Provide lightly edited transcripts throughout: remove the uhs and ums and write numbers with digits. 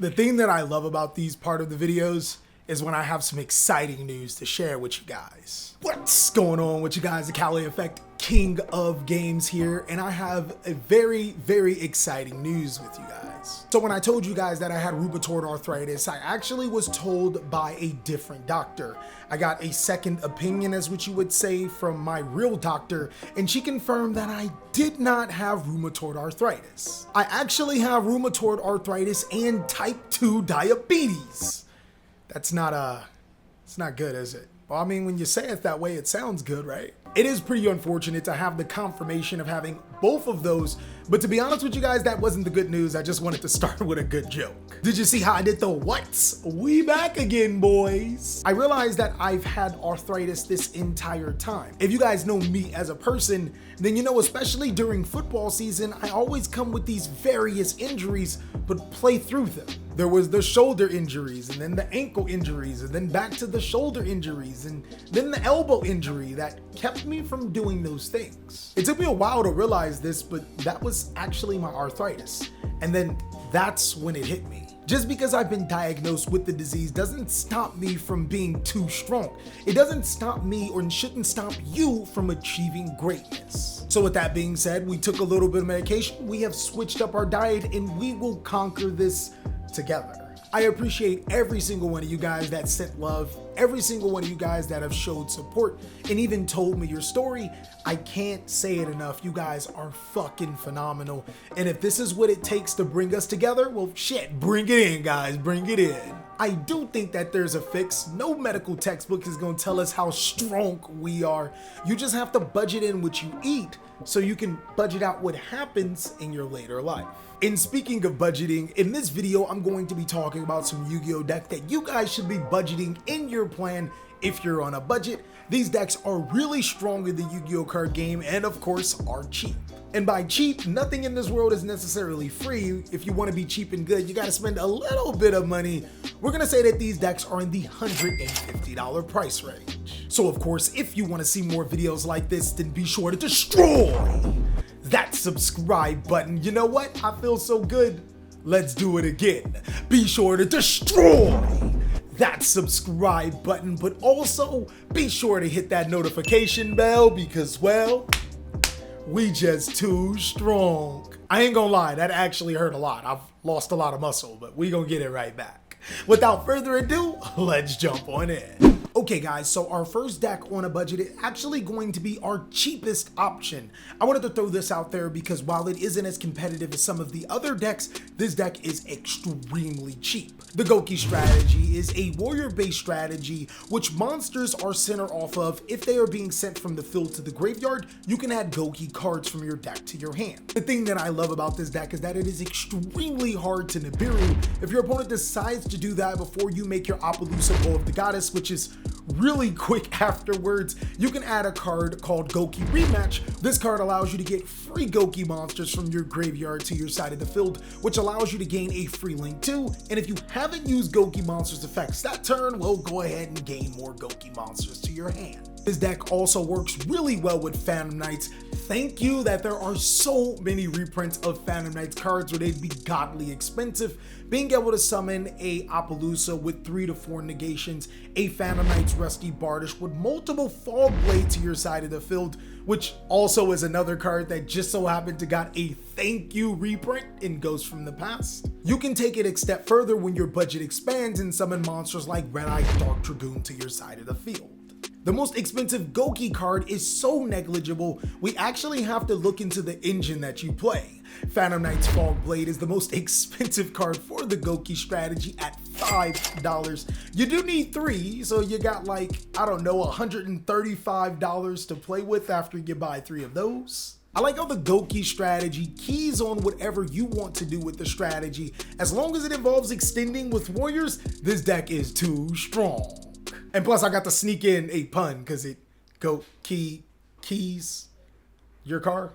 The thing that I love about these part of the videos is when I have some exciting news to share with you guys. What's going on with you guys? The TheCaliEffect, king of games here, and I have a very, very exciting news with you guys. So when I told you guys that I had rheumatoid arthritis, I actually was told by a different doctor. I got a second opinion, as what you would say, from my real doctor, and she confirmed that I did not have rheumatoid arthritis. I actually have rheumatoid arthritis and type 2 diabetes. That's not it's not good, is it? Well, I mean, when you say it that way, it sounds good, right? It is pretty unfortunate to have the confirmation of having both of those, but to be honest with you guys, that wasn't the good news. I just wanted to start with a good joke. Did you see how I did the what's? We back again, boys. I realized that I've had arthritis this entire time. If you guys know me as a person, then you know, especially during football season, I always come with these various injuries, but play through them. There was the shoulder injuries, and then the ankle injuries, and then back to the shoulder injuries, and then the elbow injury that kept me from doing those things. It took me a while to realize this, but that was actually my arthritis. And then that's when it hit me. Just because I've been diagnosed with the disease doesn't stop me from being too strong. It doesn't stop me, or shouldn't stop you, from achieving greatness. So with that being said, we took a little bit of medication, we have switched up our diet, and we will conquer this together. I appreciate every single one of you guys that sent love, every single one of you guys that have showed support and even told me your story. I can't say it enough. You guys are fucking phenomenal. And if this is what it takes to bring us together, well, shit, bring it in, guys, bring it in. I do think that there's a fix. No medical textbook is going to tell us how strong we are. You just have to budget in what you eat so you can budget out what happens in your later life. And speaking of budgeting, in this video, I'm going to be talking about some Yu-Gi-Oh deck that you guys should be budgeting in your plan if you're on a budget. These decks are really strong in the Yu-Gi-Oh card game and of course are cheap. And by cheap, nothing in this world is necessarily free. If you want to be cheap and good, you got to spend a little bit of money. We're going to say that these decks are in the $150 price range. So of course, if you want to see more videos like this, then be sure to destroy that subscribe button. You know what? I feel so good. Let's do it again. Be sure to destroy that subscribe button, but also be sure to hit that notification bell because, well, we just too strong. I ain't gonna lie, that actually hurt a lot. I've lost a lot of muscle, but we gonna get it right back. Without further ado, let's jump on in. Okay guys, so our first deck on a budget is actually going to be our cheapest option. I wanted to throw this out there because while it isn't as competitive as some of the other decks, this deck is extremely cheap. The Goki strategy is a warrior-based strategy which monsters are centered off of. If they are being sent from the field to the graveyard, you can add Goki cards from your deck to your hand. The thing that I love about this deck is that it is extremely hard to Nibiru. If your opponent decides to do that before you make your Appaloosa Bow of the Goddess, which is really quick afterwards, you can add a card called Goki Rematch. This card allows you to get free Goki monsters from your graveyard to your side of the field, which allows you to gain a free link too. And if you haven't used Goki monsters effects that turn, well, go ahead and gain more Goki monsters to your hand. This deck also works really well with Phantom Knights. Thank you that there are so many reprints of Phantom Knights cards where they'd be godly expensive. Being able to summon a Appaloosa with 3 to 4 negations, a Phantom Knights Rusty Bardish with multiple Fog Blade to your side of the field, which also is another card that just so happened to got a thank you reprint in Ghosts from the Past. You can take it a step further when your budget expands and summon monsters like Red-Eye Dark Dragoon to your side of the field. The most expensive Goki card is so negligible, we actually have to look into the engine that you play. Phantom Knights Fog Blade is the most expensive card for the Goki strategy at $5. You do need 3, so you got like, I don't know, $135 to play with after you buy 3 of those. I like how the Goki strategy keys on whatever you want to do with the strategy. As long as it involves extending with warriors, this deck is too strong. And plus I got to sneak in a pun because it keys your car.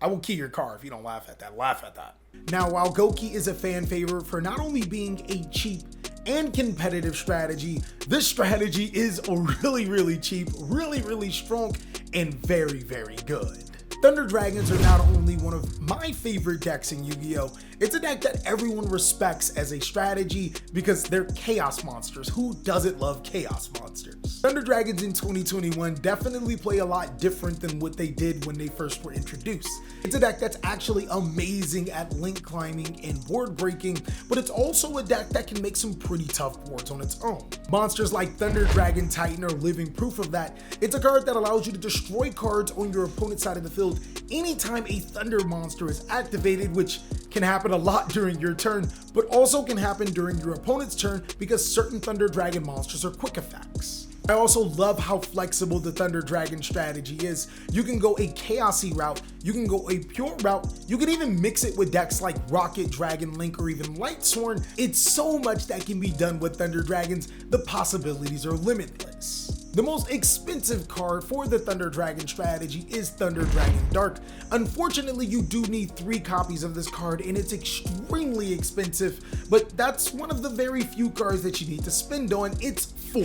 I will key your car if you don't laugh at that. Laugh at that. Now, while Goki is a fan favorite for not only being a cheap and competitive strategy, this strategy is really cheap, really strong, and very good. Thunder Dragons are not only one of my favorite decks in Yu-Gi-Oh!, it's a deck that everyone respects as a strategy because they're chaos monsters. Who doesn't love chaos monsters? Thunder Dragons in 2021 definitely play a lot different than what they did when they first were introduced. It's a deck that's actually amazing at link climbing and board breaking, but it's also a deck that can make some pretty tough boards on its own. Monsters like Thunder Dragon Titan are living proof of that. It's a card that allows you to destroy cards on your opponent's side of the field anytime a Thunder monster is activated, which can happen a lot during your turn, but also can happen during your opponent's turn because certain Thunder Dragon monsters are quick effects. I also love how flexible the Thunder Dragon strategy is. You can go a chaosy route, you can go a pure route, you can even mix it with decks like Rocket, Dragon Link, or even Lightsworn. It's so much that can be done with Thunder Dragons, the possibilities are limitless. The most expensive card for the Thunder Dragon strategy is Thunder Dragon Dark. Unfortunately, you do need 3 copies of this card and it's extremely expensive, but that's one of the very few cards that you need to spend on. It's $4.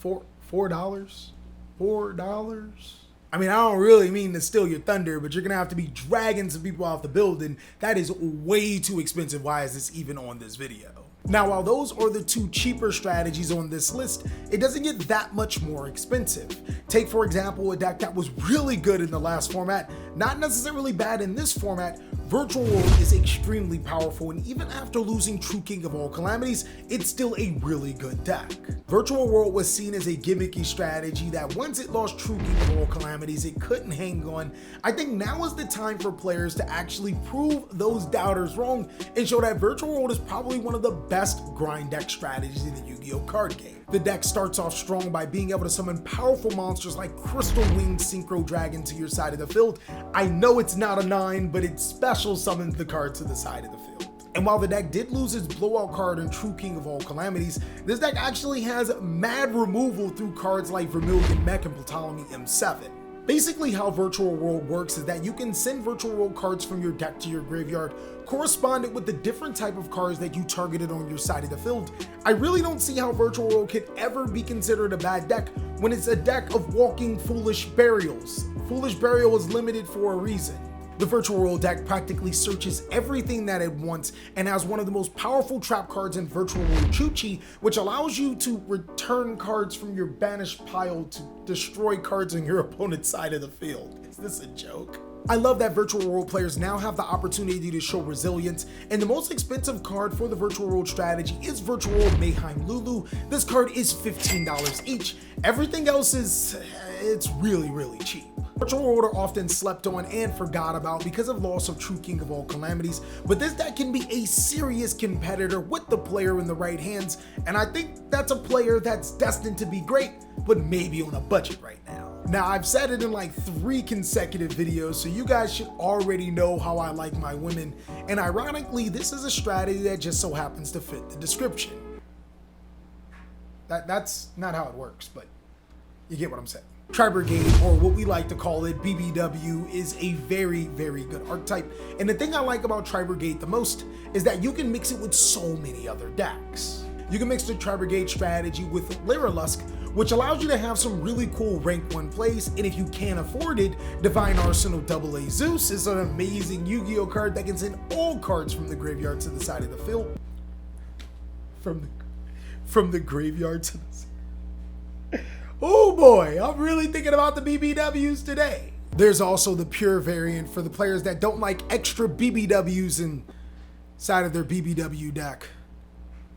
$4? I mean, I don't really mean to steal your thunder, but you're gonna have to be dragging some people off the building. That is way too expensive. Why is this even on this video? Now, while those are the 2 cheaper strategies on this list, it doesn't get that much more expensive. Take, for example, a deck that was really good in the last format, not necessarily bad in this format. Virtual World is extremely powerful, and even after losing True King of All Calamities, it's still a really good deck. Virtual World was seen as a gimmicky strategy that once it lost True King of All Calamities, it couldn't hang on. I think now is the time for players to actually prove those doubters wrong and show that Virtual World is probably one of the best grind deck strategies in the Yu-Gi-Oh! Card game. The deck starts off strong by being able to summon powerful monsters like Crystal Winged Synchro Dragon to your side of the field. I know it's not a 9, but it special summons the card to the side of the field. And while the deck did lose its blowout card in True King of All Calamities, this deck actually has mad removal through cards like Vermilion Mech and Ptolemy M7. Basically, how Virtual World works is that you can send Virtual World cards from your deck to your graveyard, corresponded with the different type of cards that you targeted on your side of the field. I really don't see how Virtual World could ever be considered a bad deck when it's a deck of walking Foolish Burials. Foolish Burial is limited for a reason. The Virtual World deck practically searches everything that it wants and has one of the most powerful trap cards in Virtual World Chuchi, which allows you to return cards from your banished pile to destroy cards on your opponent's side of the field. Is this a joke? I love that Virtual World players now have the opportunity to show resilience, and the most expensive card for the Virtual World strategy is Virtual World Mayhem Lulu. This card is $15 each. Everything else it's really cheap. Virtual World are often slept on and forgot about because of loss of True King of All Calamities, but this deck can be a serious competitor with the player in the right hands, and I think that's a player that's destined to be great, but maybe on a budget right now. Now, I've said it in like 3 consecutive videos, so you guys should already know how I like my women, and ironically, this is a strategy that just so happens to fit the description. That's not how it works, but you get what I'm saying. Tri-Brigade, or what we like to call it, BBW, is a very good archetype, and the thing I like about Tri-Brigade the most is that you can mix it with so many other decks. You can mix the Tri-Brigade strategy with Lyrilusk, which allows you to have some really cool rank 1 plays, and if you can't afford it, Divine Arsenal AA Zeus is an amazing Yu-Gi-Oh! Card that can send all cards from the graveyard to the side of the field. From the graveyard to the side. Oh boy, I'm really thinking about the BBWs today. There's also the pure variant for the players that don't like extra BBWs inside of their BBW deck.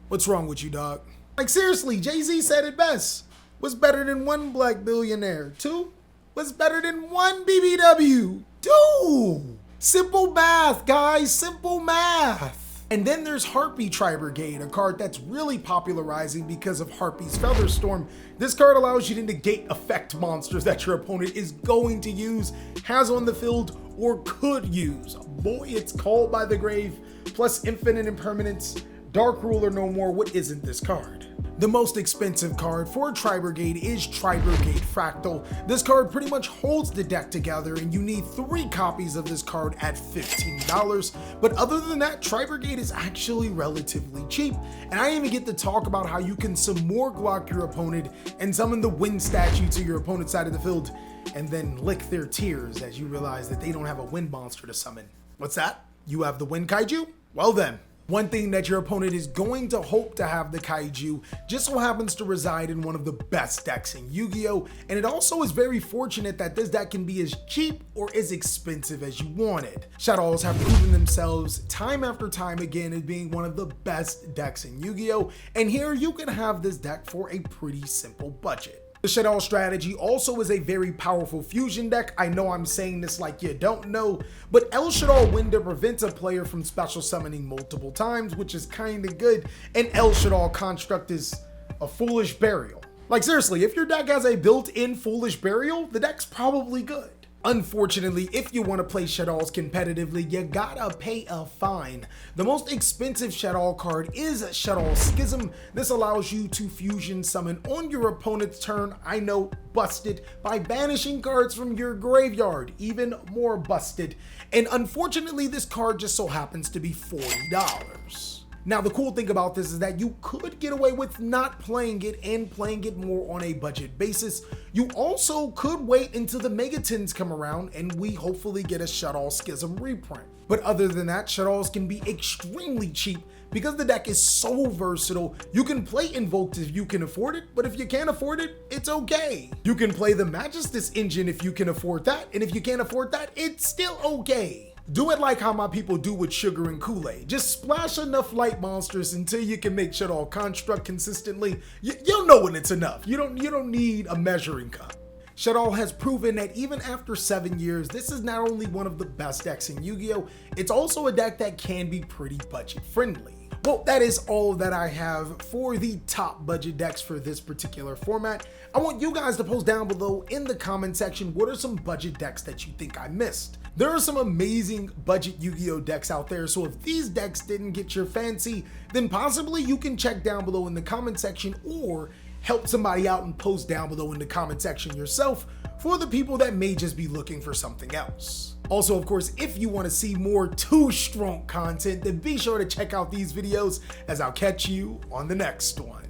What's wrong with you, dog? Like seriously, Jay-Z said it best. What's better than 1 black billionaire? 2? What's better than 1 BBW? 2! Simple math, guys, simple math. And then there's Harpy Tri-Brigade, a card that's really popularizing because of Harpy's Featherstorm. This card allows you to negate effect monsters that your opponent is going to use, has on the field, or could use. Boy, it's Called by the Grave, plus Infinite Impermanence, Dark Ruler no more. What isn't this card? The most expensive card for Tri-Brigade is Tri-Brigade Fractal. This card pretty much holds the deck together, and you need 3 copies of this card at $15. But other than that, Tri-Brigade is actually relatively cheap. And I even get to talk about how you can some more Glock your opponent and summon the Wind statue to your opponent's side of the field. and then lick their tears as you realize that they don't have a wind monster to summon. What's that? You have the wind kaiju? Well then. One thing that your opponent is going to hope to have the kaiju just so happens to reside in one of the best decks in Yu-Gi-Oh! And it also is very fortunate that this deck can be as cheap or as expensive as you wanted. Shaddolls have proven themselves time after time again as being one of the best decks in Yu-Gi-Oh! And here you can have this deck for a pretty simple budget. The Shadow strategy also is a very powerful fusion deck. I know I'm saying this like you don't know, but El Shaddol Window prevents a player from special summoning multiple times, which is kinda good, and El Shaddol Construct is a Foolish Burial. Like seriously, if your deck has a built-in Foolish Burial, the deck's probably good. Unfortunately, if you want to play Shaddolls competitively, you gotta pay a fine. The most expensive Shaddol card is Shaddol Schism. This allows you to fusion summon on your opponent's turn, I know, busted, by banishing cards from your graveyard, even more busted. And unfortunately, this card just so happens to be $40. Now, the cool thing about this is that you could get away with not playing it and playing it more on a budget basis. You also could wait until the Megatons come around and we hopefully get a Shaddol Schism reprint. But other than that, Shaddolls can be extremely cheap because the deck is so versatile. You can play Invoked if you can afford it, but if you can't afford it, it's okay. You can play the Magistus engine if you can afford that, and if you can't afford that, it's still okay. Do it like how my people do with sugar and Kool-Aid. Just splash enough light monsters until you can make Shaddol Construct consistently. You'll know when it's enough. You don't need a measuring cup. Shaddol has proven that even after 7 years, this is not only one of the best decks in Yu-Gi-Oh!, it's also a deck that can be pretty budget friendly. Well, that is all that I have for the top budget decks for this particular format. I want you guys to post down below in the comment section what are some budget decks that you think I missed. There are some amazing budget Yu-Gi-Oh! Decks out there, so if these decks didn't get your fancy, then possibly you can check down below in the comment section or help somebody out and post down below in the comment section yourself for the people that may just be looking for something else. Also, of course, if you want to see more Too Strong content, then be sure to check out these videos as I'll catch you on the next one.